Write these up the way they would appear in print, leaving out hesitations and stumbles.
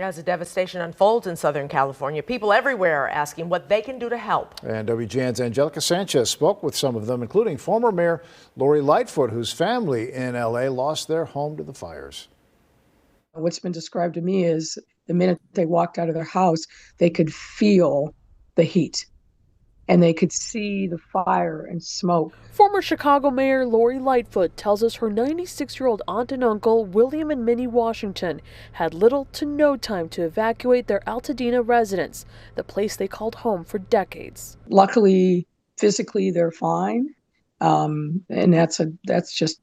As the devastation unfolds in Southern California, people everywhere are asking what they can do to help. And WGN's Angelica Sanchez spoke with some of them, including former Mayor Lori Lightfoot, whose family in LA lost their home to the fires. What's been described to me is the minute they walked out of their house, they could feel the heat and they could see the fire and smoke. Former Chicago Mayor Lori Lightfoot tells us her 96-year-old aunt and uncle, William and Minnie Washington, had little to no time to evacuate their Altadena residence, the place they called home for decades. Luckily, physically, they're fine. And that's just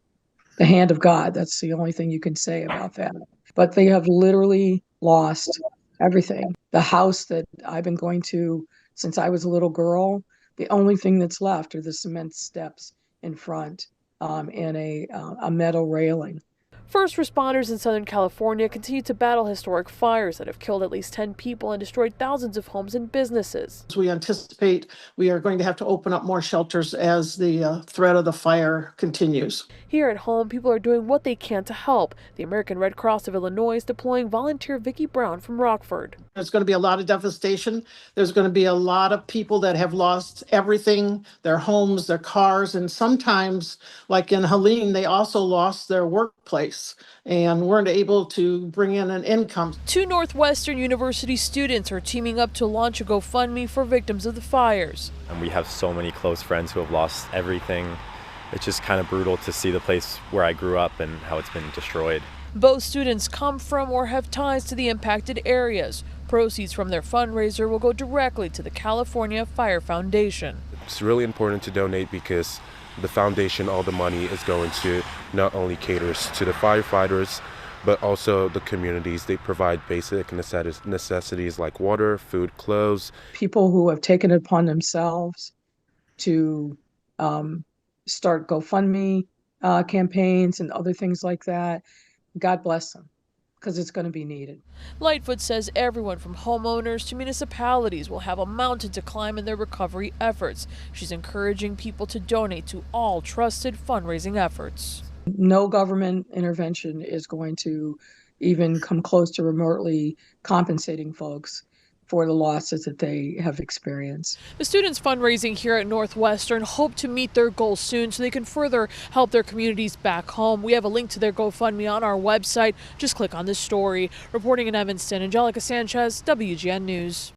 the hand of God. That's the only thing you can say about that. But they have literally lost everything. The house that I've been going to since I was a little girl, the only thing that's left are the cement steps in front and a metal railing. First responders in Southern California continue to battle historic fires that have killed at least 10 people and destroyed thousands of homes and businesses. We anticipate we are going to have to open up more shelters as the threat of the fire continues. Here at home, people are doing what they can to help. The American Red Cross of Illinois is deploying volunteer Vicki Brown from Rockford. There's going to be a lot of devastation. There's going to be a lot of people that have lost everything, their homes, their cars, and sometimes, like in Helene, they also lost their workplace and weren't able to bring in an income. 2 Northwestern University students are teaming up to launch a GoFundMe for victims of the fires. And we have so many close friends who have lost everything. It's just kind of brutal to see the place where I grew up and how it's been destroyed. Both students come from or have ties to the impacted areas. Proceeds from their fundraiser will go directly to the California Fire Foundation. It's really important to donate because the foundation, all the money is going to not only caters to the firefighters, but also the communities. They provide basic necessities like water, food, clothes. People who have taken it upon themselves to start GoFundMe campaigns and other things like that, God bless them, because it's going to be needed. Lightfoot says everyone from homeowners to municipalities will have a mountain to climb in their recovery efforts. She's encouraging people to donate to all trusted fundraising efforts. No government intervention is going to even come close to remotely compensating folks for the losses that they have experienced. The students fundraising here at Northwestern hope to meet their goals soon so they can further help their communities back home. We have a link to their GoFundMe on our website. Just click on this story. Reporting in Evanston, Angelica Sanchez, WGN News.